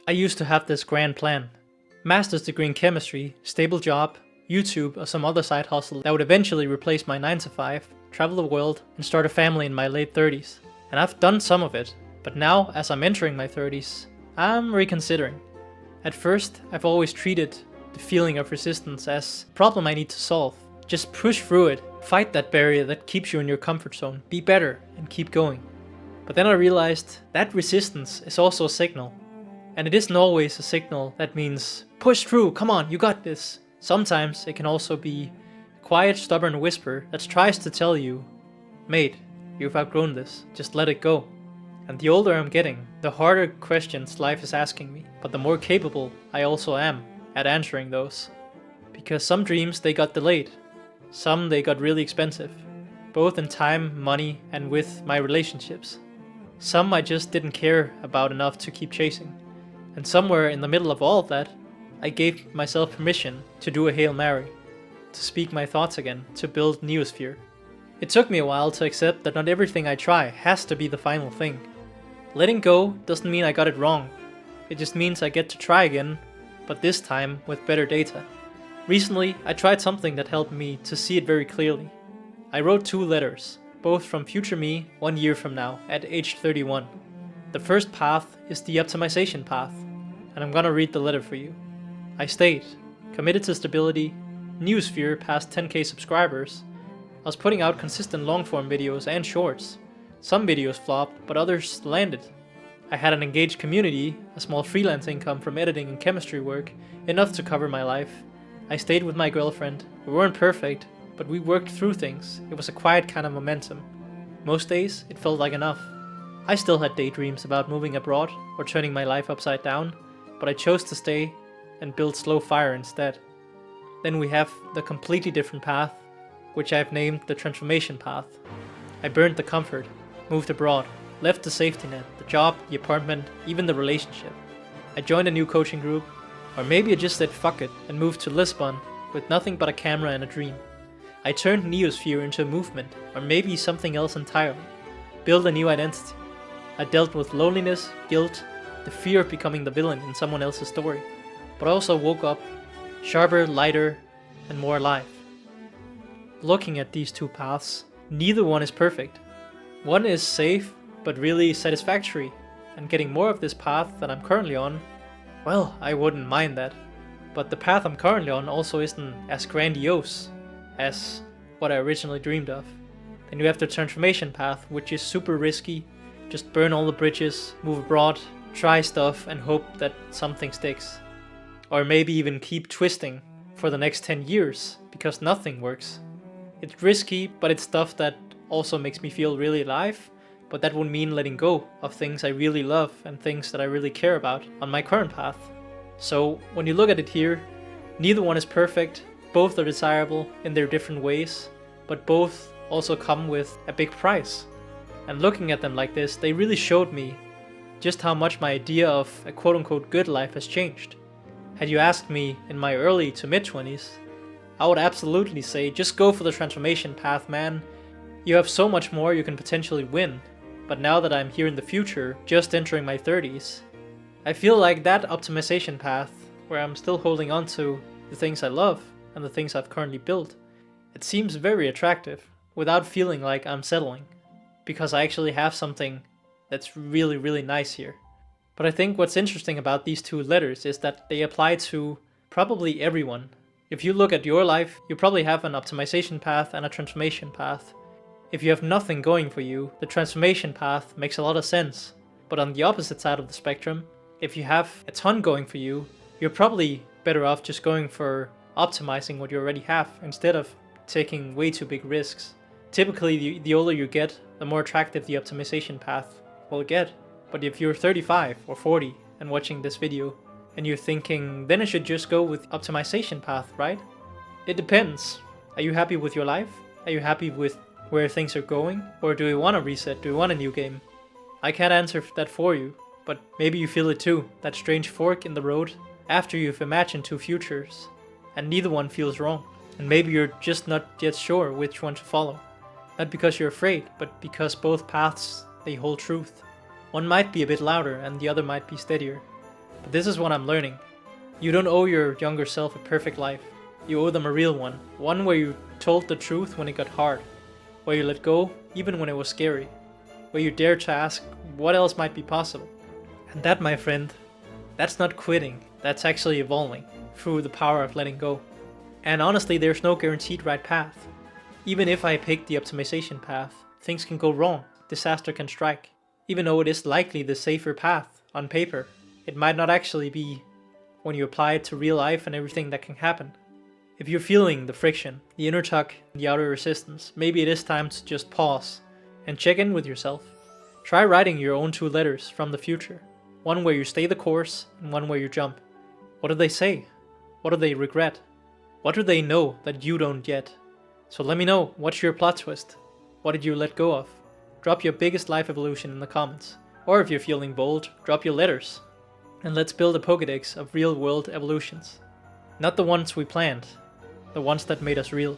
I used to have this grand plan. Master's degree in chemistry, stable job, YouTube or some other side hustle that would eventually replace my 9 to 5, travel the world, and start a family in my late 30s. And I've done some of it, but now as I'm entering my 30s, I'm reconsidering. At first, I've always treated the feeling of resistance as a problem I need to solve. Just push through it, fight that barrier that keeps you in your comfort zone, be better, and keep going. But then I realized that resistance is also a signal. And it isn't always a signal that means, push through, come on, you got this. Sometimes it can also be a quiet, stubborn whisper that tries to tell you, mate, you've outgrown this, just let it go. And the older I'm getting, the harder questions life is asking me, but the more capable I also am at answering those. Because some dreams, they got delayed. Some they got really expensive, both in time, money, and with my relationships. Some I just didn't care about enough to keep chasing. And somewhere in the middle of all of that, I gave myself permission to do a Hail Mary, to speak my thoughts again, to build Neosphere. It took me a while to accept that not everything I try has to be the final thing. Letting go doesn't mean I got it wrong. It just means I get to try again, but this time with better data. Recently, I tried something that helped me to see it very clearly. I wrote 2 letters, both from future me 1 year from now, at age 31. The first path is the optimization path, and I'm gonna read the letter for you. I state, committed to stability, Neosphere past 10k subscribers. I was putting out consistent long-form videos and shorts. Some videos flopped, but others landed. I had an engaged community, a small freelance income from editing and chemistry work, enough to cover my life. I stayed with my girlfriend. We weren't perfect, but we worked through things. It was a quiet kind of momentum. Most days, it felt like enough. I still had daydreams about moving abroad or turning my life upside down, but I chose to stay and build slow fire instead. Then we have the completely different path, which I've named the transformation path. I burned the comfort, moved abroad, left the safety net, the job, the apartment, even the relationship. I joined a new coaching group, or maybe I just said fuck it and moved to Lisbon with nothing but a camera and a dream. I turned Neosphere into a movement, or maybe something else entirely. Build a new identity. I dealt with loneliness, guilt, the fear of becoming the villain in someone else's story. But I also woke up sharper, lighter, and more alive. Looking at these 2 paths, neither one is perfect. One is safe, but really satisfactory, and getting more of this path that I'm currently on, well, I wouldn't mind that. But the path I'm currently on also isn't as grandiose as what I originally dreamed of. Then you have the transformation path, which is super risky. Just burn all the bridges, move abroad, try stuff and hope that something sticks. Or maybe even keep twisting for the next 10 years, because nothing works. It's risky, but it's stuff that also makes me feel really alive, but that would mean letting go of things I really love and things that I really care about on my current path. So when you look at it here, neither one is perfect, both are desirable in their different ways, but both also come with a big price. And looking at them like this, they really showed me just how much my idea of a quote-unquote good life has changed. Had you asked me in my early to mid-20s, I would absolutely say just go for the transformation path, man. You have so much more you can potentially win. But now that I'm here in the future, just entering my 30s, I feel like that optimization path, where I'm still holding on to the things I love and the things I've currently built, it seems very attractive without feeling like I'm settling. Because I actually have something that's really, really nice here. But I think what's interesting about these 2 letters is that they apply to probably everyone. If you look at your life, you probably have an optimization path and a transformation path. If you have nothing going for you, the transformation path makes a lot of sense. But on the opposite side of the spectrum, if you have a ton going for you, you're probably better off just going for optimizing what you already have instead of taking way too big risks. Typically, the older you get, the more attractive the optimization path will get. But if you're 35 or 40 and watching this video, and you're thinking, then I should just go with optimization path, right? It depends. Are you happy with your life? Are you happy with where things are going? Or do you want a reset? Do you want a new game? I can't answer that for you, but maybe you feel it too, that strange fork in the road after you've imagined 2 futures, and neither one feels wrong. And maybe you're just not yet sure which one to follow. Not because you're afraid, but because both paths, they hold truth. One might be a bit louder and the other might be steadier. But this is what I'm learning. You don't owe your younger self a perfect life. You owe them a real one. One where you told the truth when it got hard. Where you let go even when it was scary. Where you dared to ask what else might be possible. And that, my friend, that's not quitting. That's actually evolving through the power of letting go. And honestly, there's no guaranteed right path. Even if I pick the optimization path, things can go wrong. Disaster can strike. Even though it is likely the safer path on paper, it might not actually be when you apply it to real life and everything that can happen. If you're feeling the friction, the inner tug, the outer resistance, maybe it is time to just pause and check in with yourself. Try writing your own 2 letters from the future. One where you stay the course and one where you jump. What do they say? What do they regret? What do they know that you don't yet? So let me know, what's your plot twist? What did you let go of? Drop your biggest life evolution in the comments. Or if you're feeling bold, drop your letters. And let's build a Pokédex of real world evolutions. Not the ones we planned, the ones that made us real.